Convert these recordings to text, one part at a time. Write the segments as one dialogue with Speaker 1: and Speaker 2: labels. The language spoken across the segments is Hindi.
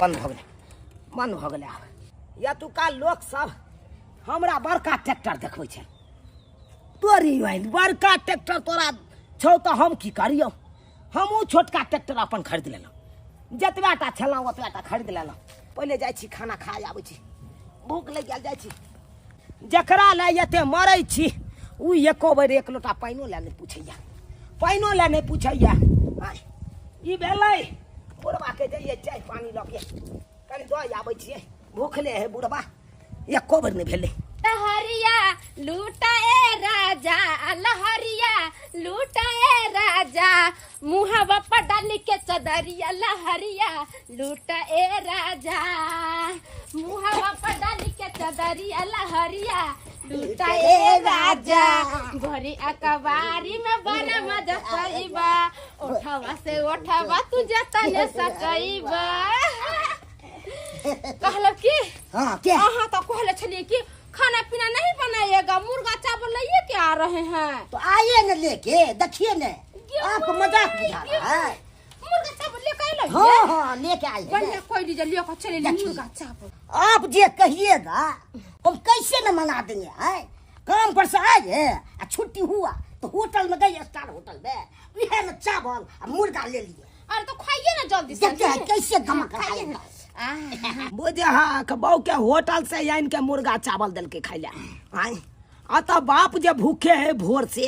Speaker 1: बंद भ गेलै आब या तुका लोक सब हमरा बड़का ट्रैक्टर देखबै छै तोरी आइन बड़का ट्रैक्टर तोरा छौ तऽ हम की करियौ हमहूँ छोटका ट्रैक्टर अपन खरीद लेलहुँ जतबेटा छलहुँ ओतबेटा खरीद लेलहुँ पहिले जाइ छी खाना खाए आबै छी भूख लागि गेल जाइ छी जकरा लए एते मरै छी ओ एको बेर एक लोटा पानिओ लए नहि पूछैया ई भेलै बुढ़बाके जइए चाय पानी लऽ के कनि दऽ आबै छियै भूखले है बुढ़बा एको बेर नहीं भेले।
Speaker 2: लहरिया लूटाए राजा लहरिया लूटाए राजा मुहवा पर डाल के चदरिया लहरिया लूटाए राजा मुहवा पर डाल के चदरिया लहरिया लूटाए राजा भरी अकबारी में बड़ा मजा सईबा उठावा से उठावा तू जतने सकईबा कहलब की
Speaker 1: हाँ क्या
Speaker 2: हाँ तो कहले छलिए कि खाना पीना नहीं बनाइएगा मुर्गा चावल लेके क्या आ रहे हैं
Speaker 1: तो आइए न लेके देखिए न आपको मजाक बुझा रहा है
Speaker 2: मुर्गा चावल लेके आइए
Speaker 1: हाँ हाँ लेके आइए
Speaker 2: बढ़िया कोई लीजिए लेकर चले मुर्गा चावल
Speaker 1: आप जे कहिएगा हम कैसे न मना देंगे है काम पर से आए छुट्टी हुआ तो होटल में गए स्टार होटल में वह में चावल मुर्गा ले लिए
Speaker 2: अरे तो खाइए ना जल्दी से
Speaker 1: कैसे गमक खाइएगा बुझे हाँ बहू के होटल से आन के मुर्गा चावल दिल के खाइले अतः बाप जे भूखे है भोर से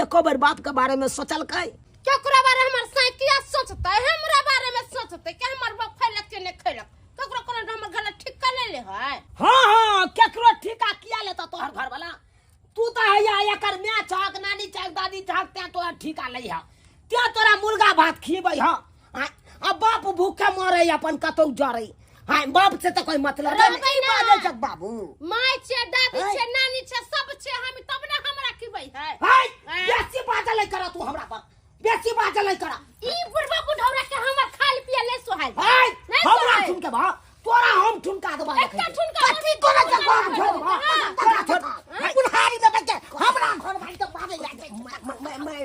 Speaker 1: एको बार बाप के बारे में सोचल
Speaker 2: केकरा बारे हमर साइकिया सोचते हमरा बारे में सोचते कि हमर बाप खैलक के नहीं खैलक केकरो कोनो हमर घर ठीक कर ले है
Speaker 1: हां हां केकरो ठीका किया लेता तोहर घर वाला तू तो हैया एकर मैं चाक नानी चाक दादी चाक ते तोहर ठीका ले है ते तोरा मुर्गा भात खिबै हां अब बाप भूखे मरे अपन कतौ जरे हां बाप से तो कोई मतलब नहीं बाले जग बाबू
Speaker 2: माय छे दादी छे नानी छे सब छे हम तब ना हमरा खिबै है
Speaker 1: बेसी बात ले करा तू हमरा पर बेसी बात ले करा
Speaker 2: ई बुढ़वा बुढ़ौरा के हमर खाल पिए ले सोहाय
Speaker 1: हमरा सुन के बा तोरा हम ठुनका देबा
Speaker 2: एकटा ठुनका
Speaker 1: कथि तोरा जवाब कुल्हाड़ी दे के हमरा घर भाई तो बाबे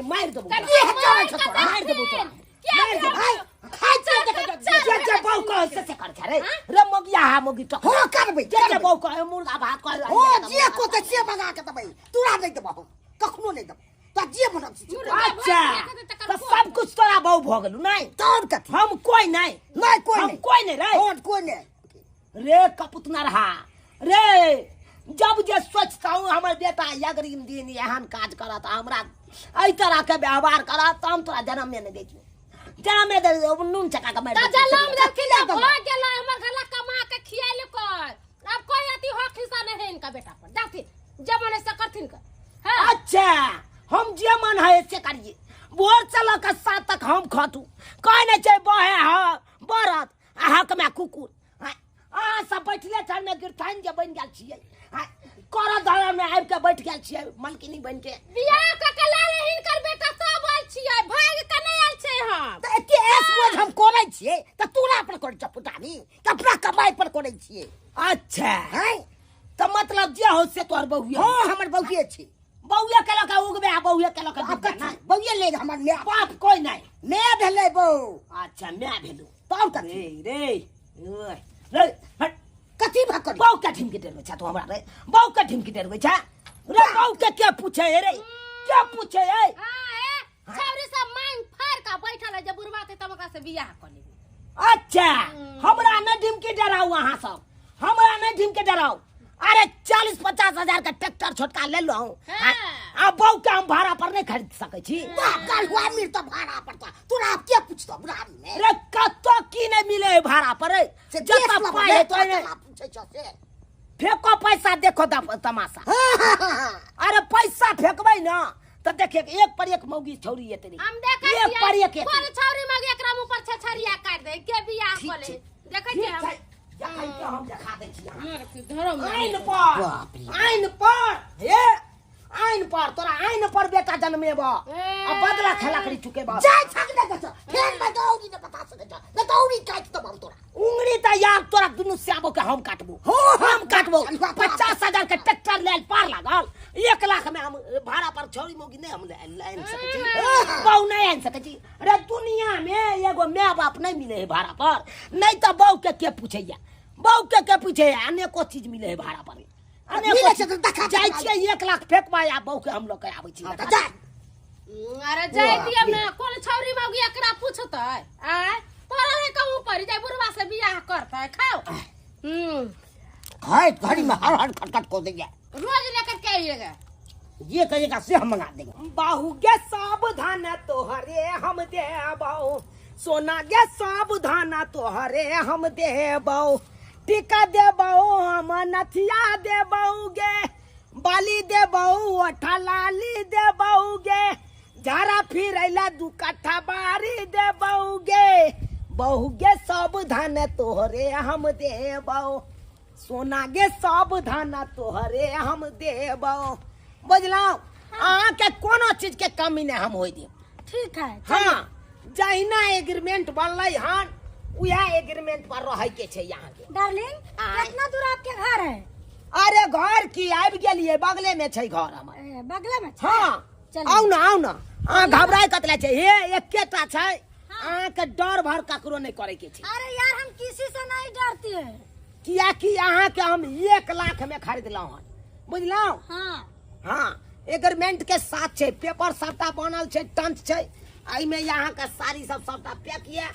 Speaker 1: मार देबो मार देबो तोरा मार दे भाई खाइ छै जे बहु को से कर रे रे मोगिया हा मोगी तो हो करबै जे बहु को मुर्गा भात कर हो जे को त से बना के देबै तोरा नहीं देबो कखनो नहीं देबो त जे बनब अच्छा तो सब कुछ तोरा बहु भ गेलु नहीं तोर कथि हम कोई नहीं हम कोई नहीं रे कोई नहीं रे कपुतना रहा रे जब जे सोचता हूँ हमर बेटा यगरीन दिन एहन काज करत हमरा एहि तरह के व्यवहार करत हम तोरा जन्म में नहीं देखियो जन्म में नून चका के मार
Speaker 2: जन्म दे खिला हो गेला हमर गला कमा के खियाइल कर अब कोई अति हो खिसा नहीं है इनका बेटा पर जाती जमाने से करथिन कर
Speaker 1: अच्छा हम जे मन है से करिए बोर चला के साथ तक हम खातू कोई नहीं चाहे बहे हां बरत हक में कुकुर सब बैठले छन में गिरथाइन जे बन गेल छियै कर धरा में आबि के बैठ गेल छियै मलकिनी बन के
Speaker 2: बियाह क के लाले हिनकर बेटा सब आल छियै भाग के नहीं आल छै हम
Speaker 1: त एते एसमोज हम कोरै छियै त तोरा पर कोरै चपुटानी त अपना कमाई पर कोरै छियै अच्छा है त मतलब जे हो से तोहर बहुए हां हमर बहुए छी बहुए के लका उगबे बहुए के लका बहुए ले हमर ने बाप कोई नहीं मैं भेलै बहु अच्छा मैं भेलु तब त रे रे कथि भकर बहु के ठिमकी डरबै छ तू हमरा रे बहु के ठिमकी डरबै छ रे बहु के पूछे रे क्या पूछे है
Speaker 2: छौरी सब मांग फाड़ का बैठल है जब बुढ़वा के तमका से बियाह कर ले
Speaker 1: अच्छा हमरा न ठिमकी डराऊ अहां सब हमरा न ठिमकी डराऊ अरे 40-50 हजार का ट्रैक्टर छोटका ले लो अब बहु के हम भाड़ा पर नहीं खरीद सकै छी कल हुआ मिल तो भाड़ा पर तोरा अब के पूछतो बुढ़ारी में रे कतो की नहीं मिले भाड़ा पर से जता पाए तो पूछे छ से फेंको पैसा देखो तमाशा अरे पैसा फेंकबै ना तो देखिए एक पर एक मौगी छौरी है तेरी
Speaker 2: हम देखे
Speaker 1: एक पर एक
Speaker 2: कोन छौरी मगे एकरा मुंह पर छछरिया काट दे के बियाह कोले देखे छी हम
Speaker 1: हम दिखा दे छी
Speaker 2: धरम
Speaker 1: आइन पर हे आइन पर तोरा आइन पर बेटा जन्मेबा अब बदला खेला करी चुके बा जाय छक दे छ फेर में दौड़ी ने बता सके छ न दौड़ी काट तो हम तोरा उंगली त यार तोरा दुनु श्यामो के हम काटबो हम काटबो 50,000 के ट्रैक्टर लेल पार लागल 1 लाख में हम भाड़ा पर छोरी मोगी नहीं हम लाइन सके छी बहु नहीं आन सके छी अरे दुनिया में एगो माय बाप नहीं मिले है भाड़ा पर नहीं तो बहु के पूछैया बहु के पूछे अनेको चीज मिले है भाड़ा पर अनेको चीज जाय छी 1 लाख फेंकबा या बहु के हम लोग के आबै छी
Speaker 2: अरे जाय दियम ना कोन छौरी मौगी एकरा पूछतै आय तोरा रे कहूं पर जाय बुढ़वा से बियाह करतै खाओ
Speaker 1: हाय घड़ी में हर खटखट को देगा
Speaker 2: रोज लेकर के आइएगा
Speaker 1: ये कहेगा से हम मंगा देंगे बाहू के सावधान तोहरे हम देबौ सोना के सावधान तोहरे हम देबौ टीका देबौ हम नथिया देबौ गे बाली देबौ ओठा लाली देबौ गे झारा फिरैला 2 कट्ठा बारी देबौ गे बहु गे सावधान तोहरे हम देबौ सोना गे सावधान तोहरे हम देबौ बुझलौ अहाँ के कोनो चीज के कमी नहीं हम होई दे
Speaker 2: ठीक है
Speaker 1: हाँ जहिना एग्रीमेंट बनलै हन उहे एग्रीमेंट पर रहै के छै यहाँ के
Speaker 2: डार्लिंग कितना दूर आपके घर है
Speaker 1: अरे घर की आबि गेलिए बगले में छै घर हमर
Speaker 2: बगले में
Speaker 1: हाँ आउ ना अहाँ घबराय कतले छै हे एकेटा छै अहाँ के डर भर ककरो नहीं करे के छै
Speaker 2: अरे यार हम किसी से नहीं डरते हैं
Speaker 1: किया कि अहाँ के हम 1 लाख में खरीदलौ हन बुझलौ
Speaker 2: हाँ
Speaker 1: हाँ एग्रीमेंट के साथ छै पेपर सबटा बनल छै टंच छै आई में यहाँ के सारी सब सबटा पैक ये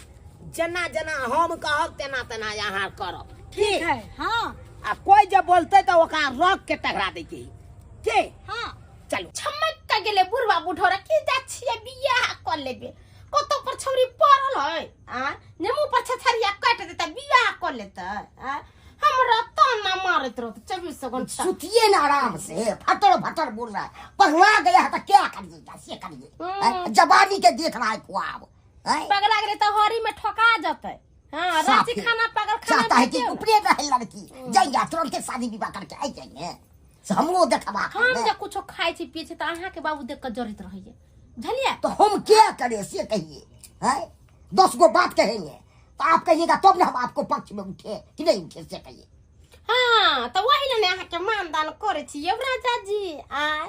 Speaker 1: जना जना हम कहब तेना तेना यहाँ करब
Speaker 2: ठीक है हाँ
Speaker 1: आ कोई जब बोलते तो ओकरा रख के टकरा दे के
Speaker 2: हाँ
Speaker 1: चलो
Speaker 2: छमक के गेले बुढ़वा बुढ़ौरा की जा छिए बियाह कर लेबे कतो पर छौरी पड़ल है आ नेमू पर छछरिया काट देता बियाह कर लेता आ हमरा ताना मारत रहत 24 घंटा
Speaker 1: सुतिए ना आराम से फटर फटर बोल रहा है पगला गया है तो क्या करिएगा से करिए जवानी के देख रहा है ख्वाब
Speaker 2: पगला गरे तो हरी में ठोका जाते हां राती खाना पगल खाना
Speaker 1: चाहता है कि ऊपरे रहे लड़की जाइए तुरंत के शादी विवाह करके आई जाएंगे हमरो देखबा
Speaker 2: हम जे कुछो खाइ छी पिए छी त अहाँ के बाबू देख के जरित रहिए झलिए
Speaker 1: तो हम क्या करें से कहिए हैं 10 गो बात कहेंगे तो आप कहिएगा तब ना हम आपको पक्ष में उठे कि नहीं उठे से कहिए
Speaker 2: हाँ तो वही ने अहाँ के मानदान करे छी राजा जी आय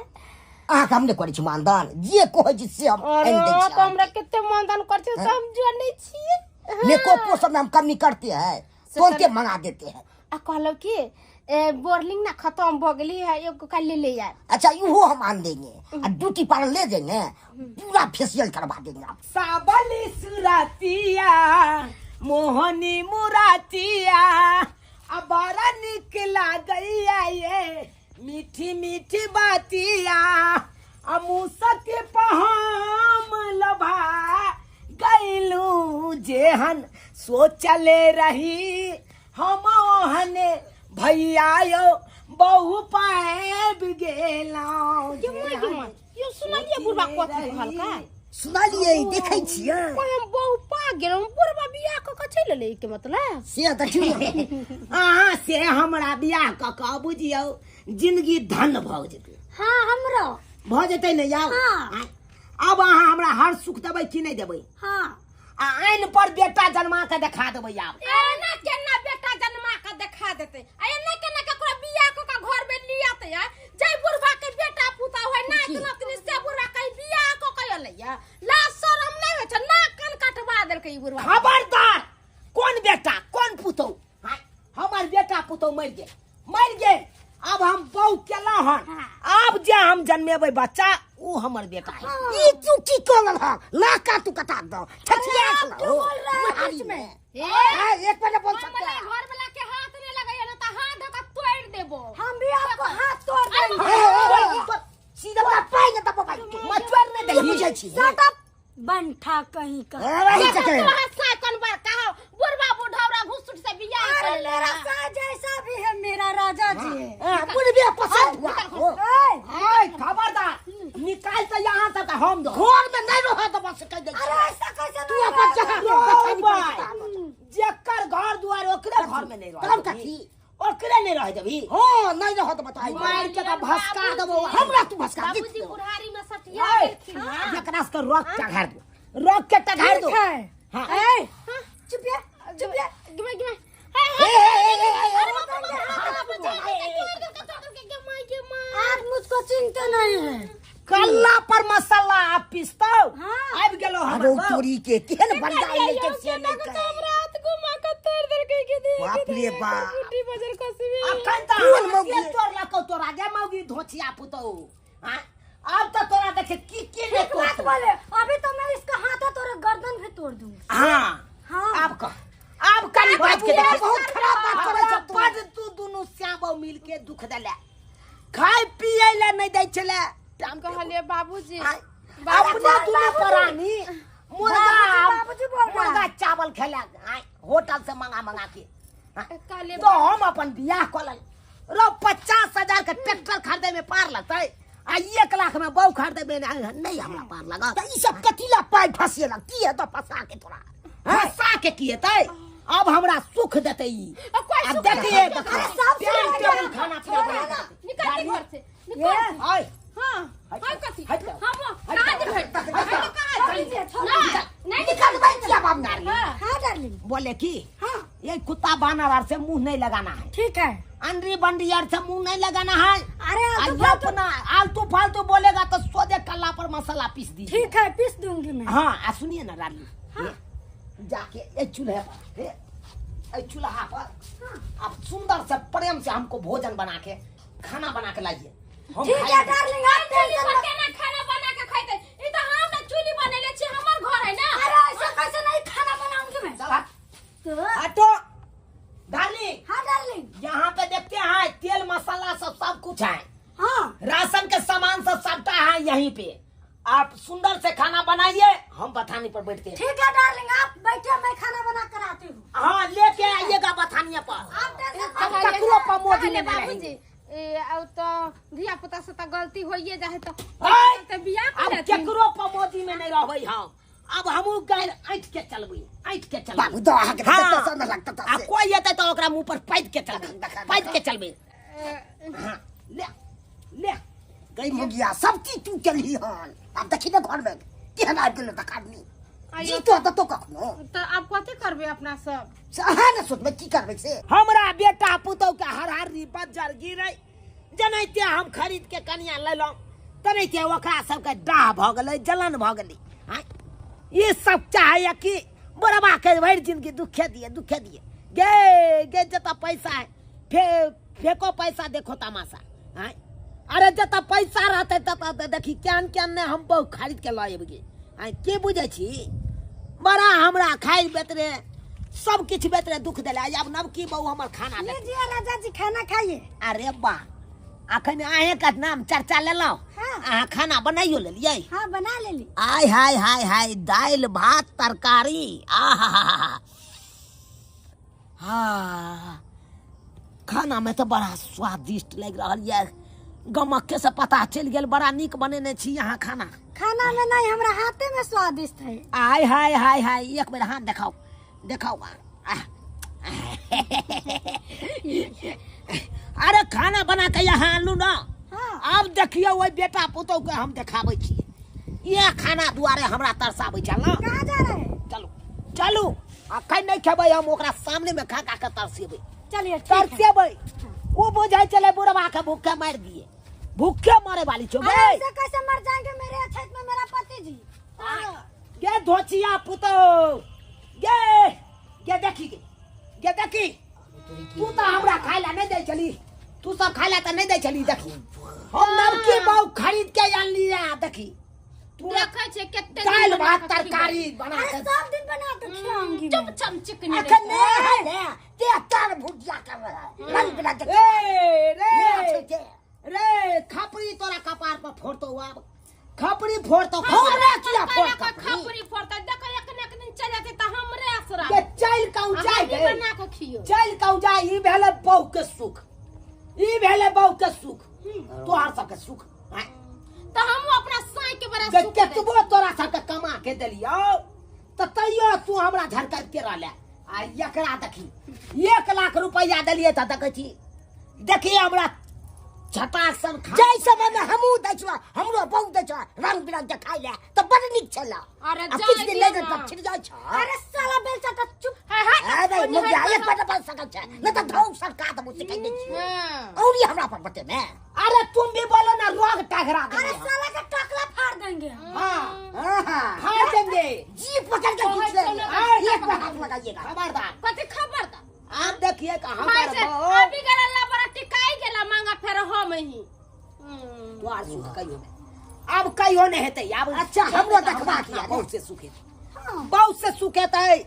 Speaker 1: अहाँ के हमने करे छी मानदान जे कहे छी से हम
Speaker 2: अरे तो हमरा केते मानदान कर छी सब जानै छी
Speaker 1: मेको सब में हम कमी करते हैं तुरंत मंगा देते हैं
Speaker 2: आ कहलो कि बोर्लिंग ना खत्म भ गेली है एगो का ले ले यार
Speaker 1: अच्छा इहो हम आन देंगे और ब्यूटी पार्लर ले जाएंगे पूरा फेशियल करवा देंगे आप साबली सुरतिया मोहनी मुरातिया अब बड़ा निकला गईया ये मीठी मीठी बातिया अमूसा के पहाम लभा गईलू जेहन सोचले रही हम ओहने भैया यो बहु पाएब गेलौ
Speaker 2: यो सुनालिए बुढ़वा कथि कहल का
Speaker 1: सुनालिए देखै छियै
Speaker 2: हम बहु पा गेलौ बुढ़वा बियाह क चलि ले के मतलब
Speaker 1: से त ठीक अहाँ से हमरा बियाह क बुझियौ जिंदगी धन भ जेतै
Speaker 2: हां हमरो
Speaker 1: भ जेतै ने यार अब अहाँ हमरा हर सुख देबै कि नहीं देबै
Speaker 2: हां
Speaker 1: आइन पर बेटा जन्मा के देखा देबै आब
Speaker 2: एना केना बेटा जन्मा के देखा देतै आ एना केना ककरो बियाह क घर में लियाते है जय बुढ़वा के बेटा पुता होय ना इतना दिन से बुढ़वा के बियाह क कयलैया ला शरम नहीं होय छ ना कान कटवा देलकै ई बुढ़वा
Speaker 1: खबरदार कौन बेटा कौन पुतौ हमर बेटा पुतौ मर गेल अब हम बहु केला हन अब जे हम जन्मेबै बच्चा वो हमर बेटा है ई तू की कहल ह लाका तू कटा दो छछिया लो बीच में एक मिनट बोल सकते हैं
Speaker 2: घर वाला के हाथ नहीं लगाइए ना तो हाथ धक्का तोड़ देबो
Speaker 1: हम भी आपको हाथ तोड़ देंगे सीधा बड़ा पाएंगे तब भाई मचवर में दे मुझे छी शट अप
Speaker 2: बंठा कहीं का
Speaker 1: वही चक्कर
Speaker 2: तो हाथ कौन बार कहा बुढ़वा बुढ़ौरा घुसुट से बियाह कर ले
Speaker 3: राजा जैसा भी है मेरा राजा जी
Speaker 1: बुढ़िया पसंद हुआ ओए खबरदार निकाल तो यहाँ से हम दो घर में नहीं रहो तो बस कह दे
Speaker 3: अरे ऐसा कैसे
Speaker 1: तू अपन जेकर घर दुआर ओकरे घर में नहीं रहो तब कथी ओकरे नहीं रह जबी हो नहीं रहो तो बताई मार के का भस्का देबो हमरा तू भस्का दे
Speaker 2: बाबूजी बुढ़ारी में सटिया
Speaker 1: एकरा से रोक के घर दो रोक के टघार दो हां
Speaker 3: ए चुप
Speaker 2: गिमे
Speaker 3: आप मुझको चिंता नहीं है
Speaker 1: कल्ला पर मसाला आप पीसतो
Speaker 3: हाँ।
Speaker 1: आबि गेलो अरे तोरी के केहन बंदा ले के से नहीं
Speaker 2: कब रात को मां का तोड़ दर के दे
Speaker 1: बाप रे बाप
Speaker 2: गुड्डी बाजार कसबी
Speaker 1: अखन त कौन मौगी तोड़ लको तोरा गे मौगी धोचिया पुतो हां अब तो तोरा देखे की ने को
Speaker 3: बात बोले अभी तो मैं इसका हाथ तोरे गर्दन भी तोड़ दूंगा।
Speaker 1: हां
Speaker 3: हाँ।
Speaker 1: अब कल बात के देखे
Speaker 3: बहुत खराब बात करे छ तू।
Speaker 1: पद तू दोनों श्यामो मिल के दुख देले खाए पिए ले नहीं दै छले
Speaker 2: हम कहलिए बाबूजी
Speaker 1: अपना दोनों प्राणी
Speaker 3: बाबूजी बोल रहा
Speaker 1: मुर्गा चावल खेला होटल से मंगा के
Speaker 2: कहलिए
Speaker 1: तो हम अपन बियाह कलन रो 50,000 के ट्रैक्टर खरीदे में पार लगते आ 1 लाख में बहू खरीदे में नहीं हमरा पार लगा तो ई सब कथिला पाई फसिए लग की है तो फसा के तोरा फसा के की हेतै अब हमरा सुख देते ई अब देखिए सब खाना पीना
Speaker 2: निकल के घर से
Speaker 3: ये
Speaker 1: हाय
Speaker 2: हां हाय कथी
Speaker 1: हट
Speaker 2: हम काज भेट
Speaker 1: नहीं निकल बैठिया बाप नारी
Speaker 3: हाँ डार्लिंग
Speaker 1: बोले की
Speaker 3: हाँ
Speaker 1: ये कुत्ता बानर से मुंह नहीं लगाना है
Speaker 3: ठीक है।
Speaker 1: अंडरी बंडी यार से मुंह नहीं लगाना है
Speaker 3: अरे
Speaker 1: अपना आलतू फालतू बोलेगा तो सोदे कल्ला पर मसाला पीस दीजिए
Speaker 3: ठीक है पीस दूंगी मैं।
Speaker 1: हाँ सुनिए ना रानी हाँ। जाके ये चूल्हे पर ये चूल्हा पर आप सुंदर से प्रेम से हमको भोजन बना के खाना बना के लाइए
Speaker 3: ठीक है डार्लिंग आप टेंशन मत।
Speaker 2: केना खाना बना के खाइते ई तो हम ना चूल्ही बनेले छी हमर घर है ना।
Speaker 3: अरे ऐसा कैसे नहीं खाना बनाऊंगी मैं।
Speaker 1: चला
Speaker 3: तो
Speaker 1: हटो डार्लिंग
Speaker 3: हाँ डार्लिंग
Speaker 1: यहाँ पे देखते हैं तेल मसाला सब कुछ है
Speaker 3: हाँ
Speaker 1: राशन के सामान सबटा है यहीं पे आप सुंदर से खाना बनाइए हम बथानी पर बैठते हैं।
Speaker 3: ठीक है डार्लिंग आप बैठिए मैं खाना बना कर आती हूँ।
Speaker 1: हाँ लेके आइएगा बथानिया पर
Speaker 3: आप टेंशन मत
Speaker 1: अब ककरो पर मोदी
Speaker 2: कहले
Speaker 1: नहीं
Speaker 2: बाबूजी
Speaker 1: रहेंगे।
Speaker 2: ए अब तो धिया पुता से तो गलती होइए जाए तो
Speaker 1: हाय!
Speaker 2: तो बियाह
Speaker 1: अब
Speaker 2: कर लेती
Speaker 1: केकरो पर मोदी में नहीं रहबै हम अब हमहू गैर ऐठ के चलबै
Speaker 4: बाबू तो आके
Speaker 1: हाँ।
Speaker 4: तो न लगता
Speaker 1: आ कोई एतै तो ओकरा मुंह पर पैद के चलबै हाँ ले ले
Speaker 4: गई मुगिया सब चीज तू चली हन अब देखी ना घर में केहन आबि गेलो त आदमी जी तो कखनो
Speaker 2: तो अब कथी करबे अपना सब
Speaker 4: सहा न सोचबे की करबे से
Speaker 1: हमरा बेटा पुतौ के हरहरी बज्जर गिरै जनैते हम खरीद के कनिया लेलौं तनैते ओकरा सबके डाह भ गेलै जलन भ गेलै हां ये सब चाहे कि बरबा के भरि जिंदगी दुखे दिए गे जता पैसा है फेको पैसा देखो तमाशा हां अरे जता पैसा रहते तता देखी केन ने हम बहु खरीद के लाए गे हां के बुझै छी बड़ा हमरा खाइ बेतरे सब किछ बेतरे दुख देला अब नवकी बहु हमर खाना दे
Speaker 3: लीजिए राजा जी खाना खाइए।
Speaker 1: अरे बा अखन आहे का नाम चर्चा लेलौ
Speaker 3: हाँ।
Speaker 1: खाना बनाइयो लेलियै
Speaker 3: हाँ बना ले ली।
Speaker 1: आय हाय दाल भात तरकारी आहा हाँ खाना में तो बड़ा स्वादिष्ट लग रहा है गमक के से पता चल गेल बड़ा नीक बनेने छी यहाँ खाना
Speaker 3: में नहीं हमरा हाथे में स्वादिष्ट है।
Speaker 1: आय हाय एक बेर हाथ देखाओ अरे खाना बना के यहाँ आनलू ना
Speaker 3: हाँ।
Speaker 1: अब देखियो ओइ बेटा पुतौ के हम देखाबै छी ये खाना दुआरे हमरा तरसाबै छल ना
Speaker 3: कहाँ जा रहे हैं?
Speaker 1: चलू अखन नहीं खेबै हम ओकरा सामने में खा के तरसेबै
Speaker 3: चलिए ठीक है।
Speaker 1: तरसेबै वो बुझाई चले बुढ़वा के भूखे मार दिए भूखे मारे वाली छो
Speaker 3: अरे
Speaker 1: बे
Speaker 3: ऐसे कैसे मर जाएंगे मेरे छत में मेरा पति जी।
Speaker 1: गे धोचिया पुतौ गे देखी तू तो हमरा खाइला नहीं दे चली तू सब खाइला तो नहीं दे चली देखी हम नवकी बहु खरीद के आनली रे देखी तू
Speaker 2: देखै छै कते
Speaker 1: दाल भात तरकारी बना
Speaker 3: अरे
Speaker 1: के
Speaker 3: सब दिन बना के खिलाऊंगी मैं।
Speaker 2: चुप चम चिकनी
Speaker 4: अखन नहीं है ने ते तार भुजिया कर रहा है रंग बिना देख
Speaker 1: रे खपरी तोरा कपार पर फोड़तो अब खपरी फोड़तो हमरा किया फोड़तो
Speaker 2: खपरी फोड़ता देख एक दिन चल जाते त हमरे असरा
Speaker 1: के चल कौ जाय
Speaker 2: हम
Speaker 1: गे
Speaker 2: बना के खियो
Speaker 1: चल कौ जाय ई भेले बहु के सुख तोहार सबके सुख हैं
Speaker 2: त हम अपना साई के बड़ा
Speaker 1: के
Speaker 2: सुख
Speaker 1: केतबो तोरा सबके कमा के देलियो त तैयो तू हमरा झरकर के रहले आ एकरा देखी 1 लाख रुपया देलिए त देखै छी देखी हमरा झटाक सन खा
Speaker 4: जय समय में हमू दैछवा हमरो बहु दैछवा रंग बिरंग के खाइ ले त बड़ नीक छला
Speaker 2: अरे
Speaker 4: अब
Speaker 2: जाय
Speaker 4: किछ दिन ले
Speaker 2: दियौ
Speaker 4: पर
Speaker 2: ना।
Speaker 4: छिड़ जाय छ
Speaker 3: अरे साला बेलचा का चुप।
Speaker 4: अरे मुगिया एक बार बन सकल छ न त धौ सरकार त मुझसे कह दै छी
Speaker 2: हां
Speaker 4: और ये हमरा पर बते में
Speaker 1: अरे तुम भी बोलो ना रोग टघरा दे
Speaker 3: अरे साला का टक जाएंगे हम।
Speaker 1: हाँ
Speaker 4: हाँ
Speaker 1: फाड़ देंगे
Speaker 4: जी पकड़ के खींच ले एक बार हाथ लगाइएगा
Speaker 1: खबरदार
Speaker 2: कथी खबरदार
Speaker 1: आप देखिए कहाँ
Speaker 2: भाई
Speaker 1: पर
Speaker 2: से
Speaker 1: बहू
Speaker 2: अभी गला लबरा टिकाई गेला मांगा फेर हम ही
Speaker 1: द्वार सुख कहियो नहीं अब कहियो नहीं हेतै अब
Speaker 4: अच्छा हमरो देखबा किया
Speaker 1: बहुत से सुखे बहुत से सुखेतै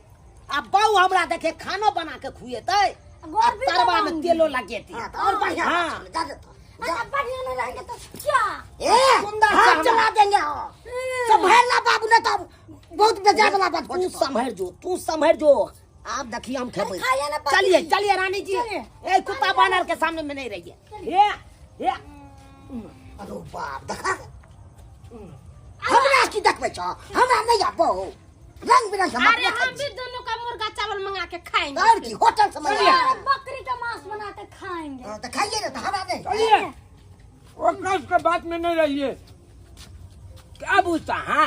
Speaker 1: अब बहु हमरा देखे खानो बना के खुएतै
Speaker 3: गोर भी
Speaker 1: तरवा में
Speaker 3: बनाऊंगी।
Speaker 1: तेलो लगेती
Speaker 4: हाँ, तो और बढ़िया
Speaker 1: हाँ।
Speaker 4: बात सुन, जा दे तो।
Speaker 3: अच्छा बढ़िया नहीं रहेंगे तो क्या?
Speaker 4: ए
Speaker 1: सुंदर से
Speaker 4: हाथ
Speaker 1: हम-
Speaker 4: चला देंगे हो संभालना बाबू ने तो बहुत बेजार वाला बात हो
Speaker 1: तू
Speaker 4: चुका
Speaker 1: संभर जो आप देखिए हम खेबे
Speaker 3: खाइए ना बाबू
Speaker 1: चलिए
Speaker 3: जी।
Speaker 1: चलिए रानी जी
Speaker 3: चलिए।
Speaker 1: ए कुत्ता बानर के सामने में नहीं रहिए ये
Speaker 4: अरे बाप देखा हमरा की देखबे छ हमरा नहीं आबो रंग बिरंग हम
Speaker 2: अरे हम भी दोनों का मुर्गा चावल मंगा के खाएंगे
Speaker 4: और की होटल से
Speaker 1: चलिए।
Speaker 3: अरे बकरी का मांस बना के खाएंगे।
Speaker 4: तो खाइए ना तो हमरा नहीं
Speaker 1: चलिए वो उसके बात में नहीं रहिए क्या पूछता है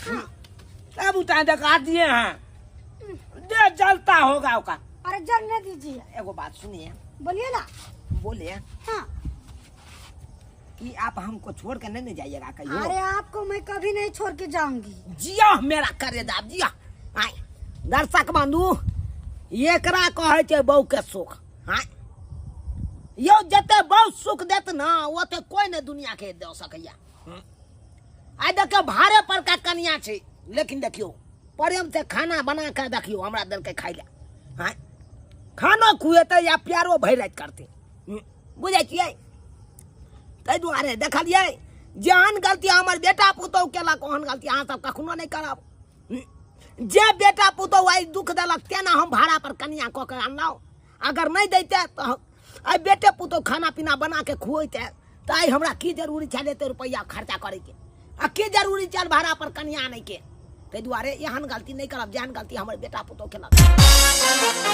Speaker 1: क्या पूछता है दिखा दिए हैं दे जलता होगा उसका
Speaker 3: अरे जलने दीजिए।
Speaker 1: एगो बात सुनिए
Speaker 3: बोलिए ना।
Speaker 1: बोले
Speaker 3: हाँ
Speaker 1: कि आप हमको छोड़ के नहीं जाइएगा कहियो
Speaker 3: अरे आपको मैं कभी नहीं छोड़ के जाऊंगी।
Speaker 1: जिया मेरा करेजा जिया आय दर्शक बंधु एकरा कहे छै बहु के सुख आय यो जते बहु सुख देत ना ओते कोई ने दुनिया के दे सकैया आय देखियो भारे पर का कनिया छै लेकिन देखियो प्रेम से खाना बना के देखियो हमरा दल के खाइ ले आय खानो खुएते या प्यारो भैरत करते बुझै छियै ताहि दुआरे देखलियै जेहन गलती हमर बेटा पुतौह केलक ओहन गलती अहाँ सब कखनो नहीं करब जे बेटा पुतौह आई दुख देलक तेना हम भाड़ा पर कनिया कऽ के अनलहुँ अगर नहीं दैते तो आई बेटे पुतौह खाना पीना बना के खुएते तो आई हमरा की जरूरी छल एते रुपैया खर्चा करे के आ की जरूरी छल भाड़ा पर कनिया नहीं के ताहि दुआरे एहन गलती नहीं करब जेहन गलती हमर बेटा पुतौह केलक